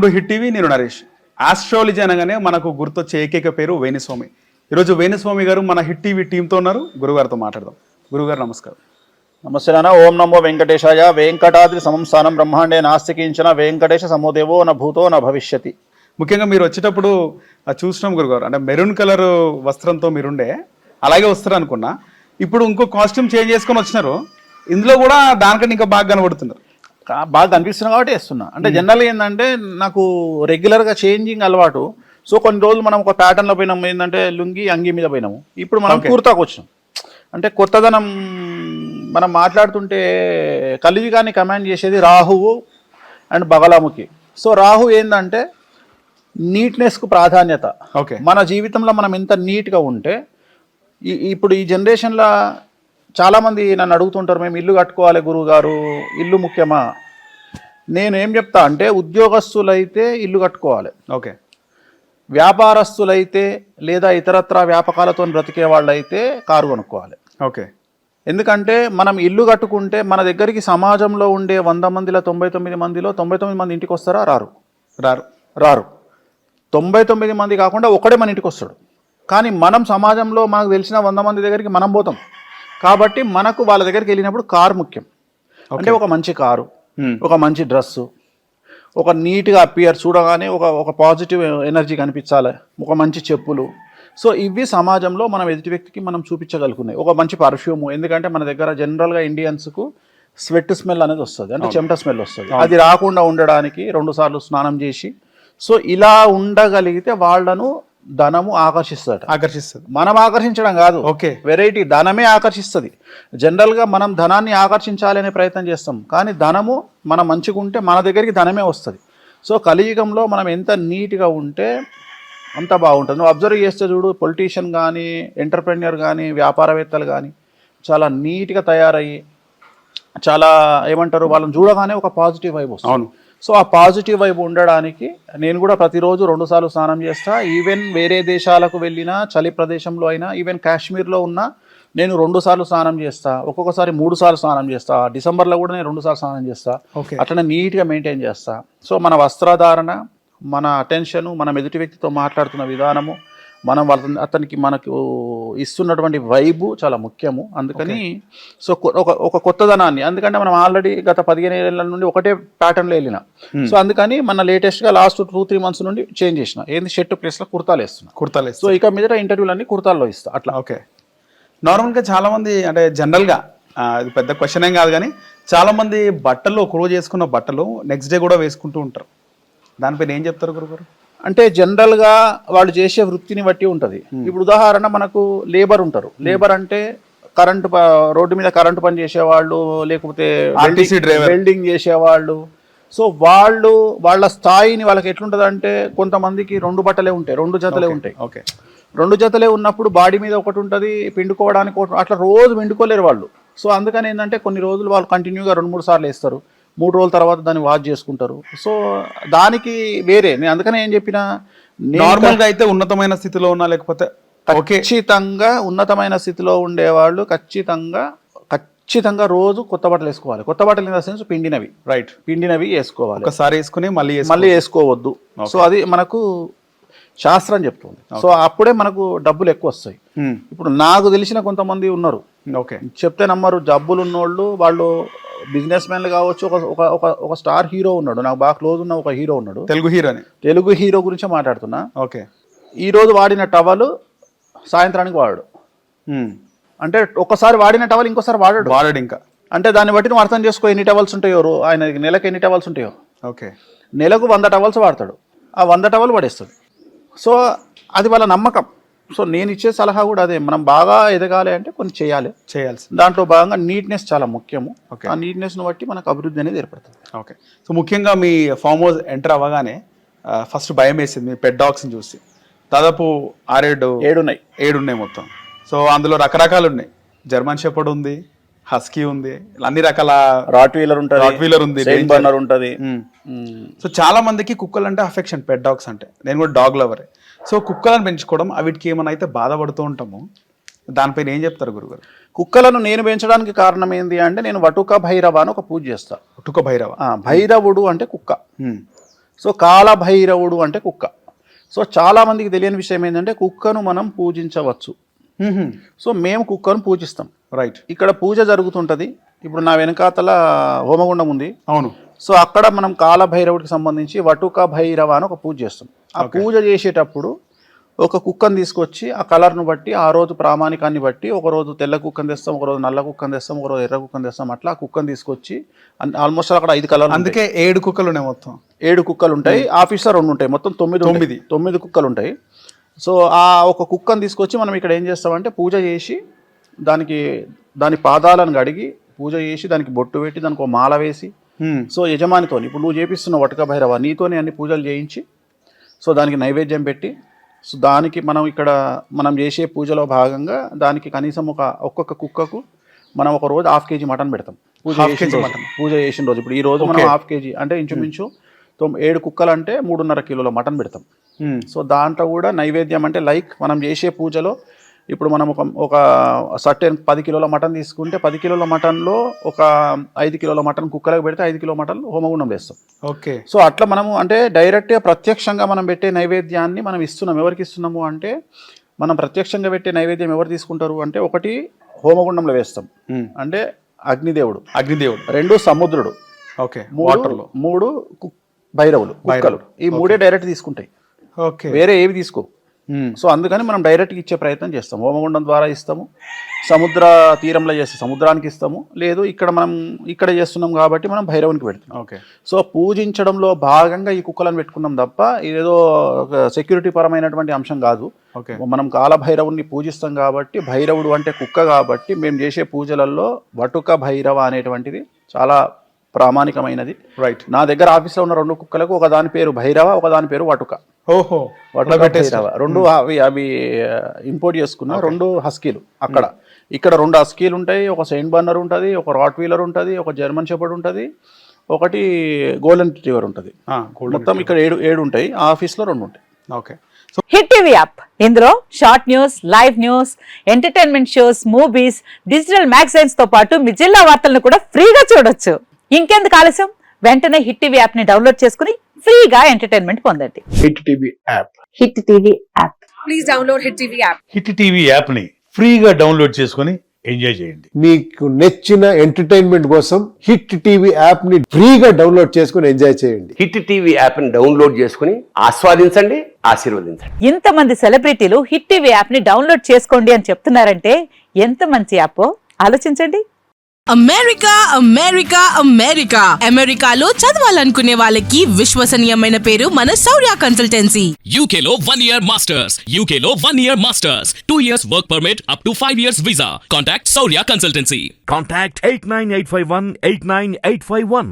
To hit TV. నేను Naresh. Astrology అనగానే మనకు గుర్తొచ్చే ఏకైక పేరు వేణుస్వామి. ఈరోజు వేణుస్వామి గారు మన హిట్ టీవీ టీంతో ఉన్నారు. గురుగారితో మాట్లాడదాం. గురుగారు నమస్కారం. నమస్తే నాన్న. ఓం నమో వెంకటేశాయ. వెంకటాద్రి సంస్థానం బ్రహ్మాండే నాస్తికించిన వెంకటేశ సమోదేవో న భూతో న భవిష్యతి. ముఖ్యంగా మీరు వచ్చేటప్పుడు చూసినాం గురుగారు, అంటే మెరూన్ కలర్ వస్త్రంతో మీరుండే అలాగే వస్తారు అనుకున్నా. ఇప్పుడు ఇంకో కాస్ట్యూమ్ చేంజ్ చేసుకొని వచ్చినారు. ఇందులో కూడా దానికంటే ఇంకా బాగా కనబడుతున్నారు. బాగా కనిపిస్తున్నా కాబట్టి వేస్తున్నా. అంటే జనరల్గా ఏంటంటే నాకు రెగ్యులర్గా చేంజింగ్ అలవాటు. సో కొన్ని రోజులు మనం ఒక ప్యాటర్న్లో పోయినాం, ఏంటంటే లుంగి అంగి మీద పోయినాము. ఇప్పుడు మనం కుర్తాకు వచ్చినాం. అంటే కొత్తదనం మనం మాట్లాడుతుంటే కలియుగాన్ని కమాండ్ చేసేది రాహువు అండ్ బగలాముఖి. సో రాహు ఏంటంటే నీట్నెస్కు ప్రాధాన్యత. ఓకే, మన జీవితంలో మనం ఎంత నీట్గా ఉంటే ఇప్పుడు ఈ జనరేషన్లో చాలామంది నన్ను అడుగుతుంటారు, మేము ఇల్లు కట్టుకోవాలి గురువు గారు, ఇల్లు ముఖ్యమా? నేను ఏం చెప్తా అంటే ఉద్యోగస్తులైతే ఇల్లు కట్టుకోవాలి. ఓకే, వ్యాపారస్తులైతే లేదా ఇతరత్ర వ్యాపకాలతో బ్రతికే వాళ్ళైతే కారు కొనుక్కోవాలి. ఓకే. ఎందుకంటే మనం ఇల్లు కట్టుకుంటే మన దగ్గరికి సమాజంలో ఉండే 100 మందిలో 99 మందిలో 99 మంది ఇంటికి వస్తారా? రారు. రారు రారు 99 మంది కాకుండా ఒకడే మన ఇంటికి వస్తాడు. కానీ మనం సమాజంలో మనకు తెలిసిన 100 మంది దగ్గరికి మనం పోతాం. కాబట్టి మనకు వాళ్ళ దగ్గరికి వెళ్ళినప్పుడు కారు ముఖ్యం. అంటే ఒక మంచి కారు, ఒక మంచి డ్రెస్సు, ఒక నీట్గా అపియర్ చూడగానే ఒక పాజిటివ్ ఎనర్జీ కనిపించాలి, ఒక మంచి చెప్పులు. సో ఇవి సమాజంలో మనం ఎదుటి వ్యక్తికి మనం చూపించగలుగుతున్నాయి. ఒక మంచి పర్ఫ్యూము. ఎందుకంటే మన దగ్గర జనరల్గా ఇండియన్స్కు స్వెట్ స్మెల్ అనేది వస్తుంది, అంటే చెమట స్మెల్ వస్తుంది. అది రాకుండా ఉండడానికి 2 సార్లు స్నానం చేసి, సో ఇలా ఉండగలిగితే వాళ్ళను ధనము ఆకర్షిస్తుంది. మనం ఆకర్షించడం కాదు, ఓకే, వెరైటీ ధనమే ఆకర్షిస్తుంది. జనరల్గా మనం ధనాన్ని ఆకర్షించాలనే ప్రయత్నం చేస్తాం, కానీ ధనము మనం మంచిగా ఉంటే మన దగ్గరికి ధనమే వస్తుంది. సో కలియుగంలో మనం ఎంత నీట్గా ఉంటే అంత బాగుంటుంది. నువ్వు అబ్జర్వ్ చేస్తే చూడు, పొలిటీషియన్ కానీ, ఎంటర్ప్రెన్యూర్ కానీ, వ్యాపారవేత్తలు కానీ చాలా నీట్గా తయారయ్యి, చాలా ఏమంటారు, వాళ్ళని చూడగానే ఒక పాజిటివ్ వైబ్ వస్తుంది. అవును. సో ఆ పాజిటివ్ వైబ్ ఉండడానికి నేను కూడా ప్రతిరోజు 2 సార్లు స్నానం చేస్తా. ఈవెన్ వేరే దేశాలకు వెళ్ళినా, చలి ప్రదేశంలో అయినా, ఈవెన్ కాశ్మీర్లో ఉన్నా నేను 2 సార్లు స్నానం చేస్తా. ఒక్కొక్కసారి 3 సార్లు స్నానం చేస్తా. డిసెంబర్లో కూడా నేను 2 సార్లు స్నానం చేస్తా. అట్లనే నీట్గా మెయింటైన్ చేస్తా. సో మన వస్త్రధారణ, మన అటెన్షను, మనం ఎదుటి వ్యక్తితో మాట్లాడుతున్న విధానము, మనం అతనికి మనకు ఇస్తున్నటువంటి వైబు చాలా ముఖ్యము. అందుకని సో ఒక కొత్తదనాన్ని, అందుకంటే మనం ఆల్రెడీ గత 15 ఏళ్ళ నుండి ఒకటే ప్యాటర్న్లో వెళ్ళిన. సో అందుకని మన లేటెస్ట్గా లాస్ట్ 2-3 మంత్స్ నుండి చేంజ్ చేసిన. ఏంది, షర్ట్ ప్లేస్లో కుర్తాలు వేస్తున్నా. సో ఇక మీదట ఇంటర్వ్యూలన్నీ కుర్తాల్లో ఇస్తా. అట్లా. ఓకే. నార్మల్గా చాలామంది, అంటే జనరల్గా అది పెద్ద క్వశ్చన్ ఏం కాదు, కానీ చాలామంది బట్టలు ఒకరోజు వేసుకున్న బట్టలు నెక్స్ట్ డే కూడా వేసుకుంటూ ఉంటారు. దానిపైన ఏం చెప్తారు గురుగారు? అంటే జనరల్గా వాళ్ళు చేసే వృత్తిని బట్టి ఉంటుంది. ఇప్పుడు ఉదాహరణ మనకు లేబర్ ఉంటారు. లేబర్ అంటే రోడ్డు మీద కరెంటు పని చేసేవాళ్ళు, లేకపోతే వెల్డింగ్ చేసేవాళ్ళు. సో వాళ్ళ స్థాయిని వాళ్ళకి ఎట్లుంటుంది అంటే, కొంతమందికి 2 బట్టలే ఉంటాయి, 2 జతలే ఉంటాయి. ఓకే, 2 జతలే ఉన్నప్పుడు బాడీ మీద ఒకటి ఉంటుంది, పిండుకోవడానికి ఒకటి, అట్లా రోజు పిండుకోలేరు వాళ్ళు. సో అందుకని ఏంటంటే కొన్ని రోజులు వాళ్ళు కంటిన్యూగా 2-3 సార్లు వేస్తారు. 3 రోజుల తర్వాత దాన్ని వాష్ చేసుకుంటారు. సో దానికి వేరే నేను అందుకనే ఏం చెప్పినా, నార్మల్గా అయితే ఉన్నతమైన స్థితిలో ఉన్నా, లేకపోతే ఖచ్చితంగా ఉన్నతమైన స్థితిలో ఉండేవాళ్ళు ఖచ్చితంగా రోజు కొత్త బట్టలు వేసుకోవాలి. కొత్త బట్టలు ఇన్ ద సెన్స్ పిండినవి, రైట్, పిండినవి వేసుకోవాలి. ఒకసారి వేసుకుని మళ్ళీ వేసుకోవద్దు. సో అది మనకు శాస్త్రం చెప్తుంది. సో అప్పుడే మనకు డబ్బులు ఎక్కువ వస్తాయి. ఇప్పుడు నాకు తెలిసిన కొంతమంది ఉన్నారు, ఓకే, చెప్తే నమ్మరు, జబ్బులు ఉన్నోళ్ళు, వాళ్ళు బిజినెస్ మ్యాన్లు కావచ్చు. ఒక స్టార్ హీరో ఉన్నాడు, నాకు బాగా క్లోజ్ ఉన్న ఒక హీరో ఉన్నాడు, తెలుగు హీరో గురించి మాట్లాడుతున్నా. ఓకే, ఈ రోజు వాడిన టవల్ సాయంత్రానికి వాడాడు. అంటే ఒక్కసారి వాడిన టవల్ ఇంకోసారి వాడాడు ఇంకా. అంటే దాన్ని బట్టి నువ్వు అర్థం చేసుకో ఎన్ని టవల్స్ ఉంటాయో, ఆయన నెలకు ఎన్ని టవల్స్ ఉంటాయో. ఓకే, నెలకు 100 టవల్స్ వాడతాడు, ఆ 100 టవల్ పడేస్తాడు. సో అది వాళ్ళ నమ్మకం. సో నేను ఇచ్చే సలహా కూడా అదే, మనం బాగా ఎదగాలి అంటే కొన్ని చేయాల్సి. దాంట్లో భాగంగా నీట్నెస్ చాలా ముఖ్యము. ఆ నీట్నెస్ను బట్టి మనకు అభివృద్ధి అనేది ఏర్పడుతుంది. ఓకే. సో ముఖ్యంగా మీ ఫామ్ హౌస్ ఎంటర్ అవ్వగానే ఫస్ట్ భయం వేసింది మీ పెట్ డాగ్స్ని చూసి. దాదాపు 6-7 ఉన్నాయి మొత్తం. సో అందులో రకరకాలు ఉన్నాయి. జర్మన్ షెపర్డ్ ఉంది, హస్కీ ఉంది, అన్ని రకాల రాట్ వీలర్ ఉంది, సెయింట్ బర్నర్ ఉంటుంది. సో చాలా మందికి కుక్కలు అంటే అఫెక్షన్, పెట్ డాగ్స్ అంటే. నేను కూడా డాగ్ లవరే. సో కుక్కలను పెంచుకోవడం, వీటికి ఏమైనా అయితే బాధపడుతూ ఉంటాము, దానిపైన ఏం చెప్తారు గురుగారు? కుక్కలను నేను పెంచడానికి కారణం ఏంటి అంటే, నేను వటుక భైరవ అని ఒక పూజ చేస్తా. వటుక భైరవ, భైరవుడు అంటే కుక్క. సో కాలభైరవుడు అంటే కుక్క. సో చాలా మందికి తెలియని విషయం ఏంటంటే కుక్కను మనం పూజించవచ్చు. సో మేము కుక్కను పూజిస్తాం. రైట్. ఇక్కడ పూజ జరుగుతుంటది. ఇప్పుడు నా వెనకాతల హోమగుండం ఉంది. అవును. సో అక్కడ మనం కాలభైరవుడికి సంబంధించి వటుక భైరవ అని ఒక పూజ చేస్తాం. ఆ పూజ చేసేటప్పుడు ఒక కుక్కను తీసుకొచ్చి ఆ కలర్ను బట్టి ఆ రోజు ప్రామాణికాన్ని బట్టి ఒక రోజు తెల్ల కుక్కను తెస్తాం, ఒక రోజు నల్ల కుక్కను తెస్తాం, ఒక రోజు ఎర్ర కుక్కను తెస్తాం. అట్లా ఆ కుక్కను తీసుకొచ్చి ఆల్మోస్ట్ అక్కడ 5 కలర్లు, అందుకే 7 కుక్కలు ఉన్నాయి. మొత్తం 7 కుక్కలు ఉంటాయి. ఆఫీస్లో 2 ఉంటాయి. మొత్తం 9 కుక్కలు ఉంటాయి. సో ఆ ఒక కుక్కను తీసుకొచ్చి మనం ఇక్కడ ఏం చేస్తామంటే పూజ చేసి దాని పాదాలను కడిగి పూజ చేసి దానికి బొట్టు పెట్టి దానికి ఒక మాల వేసి, సో యజమానితో ఇప్పుడు నువ్వు చేపిస్తున్న వటుక భైరవ నీతోనే అన్ని పూజలు చేయించి, సో దానికి నైవేద్యం పెట్టి, సో దానికి మనం చేసే పూజలో భాగంగా దానికి కనీసం ఒక్కొక్క కుక్కకు మనం ఒక రోజు 1/2 kg మటన్ పెడతాం. పూజ చేసిన రోజు ఇప్పుడు ఈ రోజు మనం 1/2 kg అంటే ఇంచుమించు 7 కుక్కలు అంటే 3.5 కిలోల మటన్ పెడతాం. సో దాంట్లో కూడా నైవేద్యం అంటే లైక్ మనం చేసే పూజలో ఇప్పుడు మనం ఒక సర్టెన్ 10 కిలోల మటన్ తీసుకుంటే 10 కిలోల మటన్లో ఒక 5 కిలోల మటన్ కుక్కలకు పెడితే 5 కిలో మటన్ హోమగుండం వేస్తాం. ఓకే. సో అట్లా మనము అంటే డైరెక్ట్గా ప్రత్యక్షంగా మనం పెట్టే నైవేద్యాన్ని మనం ఇస్తున్నాం. ఎవరికి ఇస్తున్నాము అంటే మనం ప్రత్యక్షంగా పెట్టే నైవేద్యం ఎవరు తీసుకుంటారు అంటే ఒకటి హోమగుండంలో వేస్తాం అంటే అగ్నిదేవుడు, 2 సముద్రుడు, ఓకే, 3 భైరవులు, కుక్కలు. ఈ 3 డైరెక్ట్ తీసుకుంటాయి. ఓకే, వేరే ఏవి తీసుకో. సో అందుకని మనం డైరెక్ట్గా ఇచ్చే ప్రయత్నం చేస్తాం. హోమగుండం ద్వారా ఇస్తాము, సముద్ర తీరంలో చేస్తే సముద్రానికి ఇస్తాము, లేదు ఇక్కడ చేస్తున్నాం కాబట్టి మనం భైరవునికి పెడతాం. ఓకే. సో పూజించడంలో భాగంగా ఈ కుక్కలను పెట్టుకున్నాం తప్ప ఇదేదో సెక్యూరిటీ పరమైనటువంటి అంశం కాదు. మనం కాలభైరవుని పూజిస్తాం కాబట్టి, భైరవుడు అంటే కుక్క కాబట్టి మేము చేసే పూజలలో వటుక భైరవ అనేటువంటిది చాలా ప్రామాణికమైనది. రైట్. నా దగ్గర ఆఫీస్లో ఉన్న 2 కుక్కలకు ఒక దాని పేరు భైరవ, ఒక దాని పేరు వటుక. ఓహో, భైరవ 2 అవి ఇంపోర్ట్ చేసుకున్న 2 హస్కీలు. ఇక్కడ 2 హస్కీలు ఉంటాయి, ఒక సెయింట్ బర్నర్ ఉంటుంది, ఒక రాట్ వీలర్ ఉంటుంది, ఒక జర్మన్ షెపర్డ్ ఉంటుంది, ఒకటి గోల్డెన్ రిట్రీవర్ ఉంటుంది. మొత్తం ఇక్కడ 7 ఉంటాయి. ఆఫీస్లో 2 ఉంటాయి. ఓకే. హిట్ టీవీ యాప్, ఇందులో short news, live news, entertainment shows, movies, digital magazines తో పాటు మీ జిల్లా వార్తలను కూడా ఫ్రీగా చూడొచ్చు. ఇంకెందుకు ఆలస్యం, వెంటనే హిట్ టీవీ యాప్ ని డౌన్లోడ్ చేసుకుని ఫ్రీగా ఎంటర్టైన్మెంట్ పొందండి. Hit TV app. Hit TV app. Please download hit TV app. Hit TV app ని ఫ్రీగా డౌన్లోడ్ చేసుకుని ఎంజాయ్ చేయండి. మీకు నచ్చిన ఎంటర్టైన్మెంట్ కోసం హిట్ టీవీ యాప్ ని ఫ్రీగా డౌన్లోడ్ చేసుకుని ఎంజాయ్ చేయండి. హిట్ టీవీ యాప్ ని డౌన్లోడ్ చేసుకుని ఆస్వాదించండి, ఆశీర్వదించండి. ఇంతమంది సెలబ్రిటీలు హిట్ టీవీ యాప్ ని డౌన్లోడ్ చేసుకోండి అని చెప్తున్నారంటే ఎంత మంచి యాప్ ఆలోచించండి. అమెరికాలో చదవాలనుకునే వాళ్ళకి విశ్వసనీయమైన పేరు మన శౌర్య కన్సల్టెన్సీ. UK లో 1 year masters, UK లో 1 year masters, 2 years work permit up to 5 years visa. Contact Shaurya Consultancy. Contact 89851 89851.